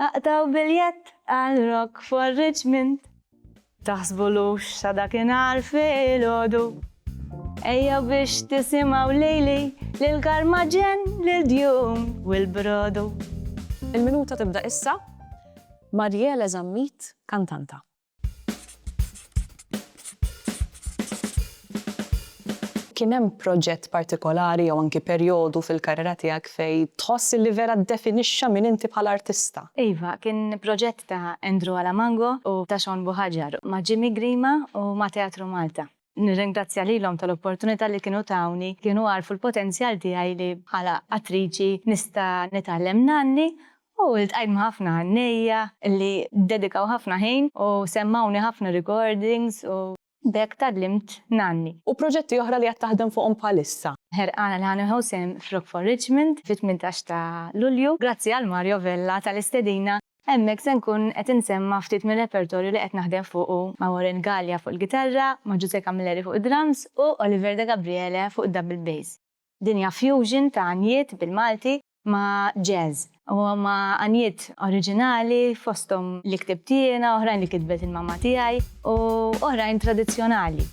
Aqtaw biljett għal Rock for Richmond. Taħsbulux sa dakinhar filgħodu. Ejja biex tisimgħu lejli lil-Garmaġen, lil-Djum u l-Brodu. Il-minuta tibda issa, Mariela Zammit, kantanta. Kien hemm proġett partikolari jew anki perjodu fil-karriera tiegħek fejn tħoss li vera ddefinixxa min inti bħala artista? Iva, kien proġett ta' Andrew Alamango u ta' Sean Buħaġar ma' Jimmy Grima u ma' Teatru Malta. Nirringrazzja lilhom tal-opportunità li kienu tawni, kienu għarfu l-potenzjal tiegħi li bħala attriċi nista' nitgħallem nanni u ltqajt ma' ħafna ħannejja li dedikaw ħafna ħin u semmawni ħafna recordings u bekk tadlimt nanni. U proġetti oħra li qed taħdem fuqhom bħalissa? Ħerqana li ħanieħu sem f'Rock for Richmond fit-18 ta' Lulju, grazzi għal Mario Vella tal-istedina. Hemmhekk se nkun qed insemma ftit mir-repertorju li qed naħdem fuqu ma' Warren Gallia fuq il-gitarra, ma' Giuseppe Camilleri fuq id-drums u Oliver De Gabriele fuq id-double bass. Dinja fusion ta' għanijiet bil-Malti ma' jazz u ma' għanijiet oriġinali fosthom li ktibtina, oħrajn li kitbet il-mamma tiegħi u oħrajn tradizzjonali.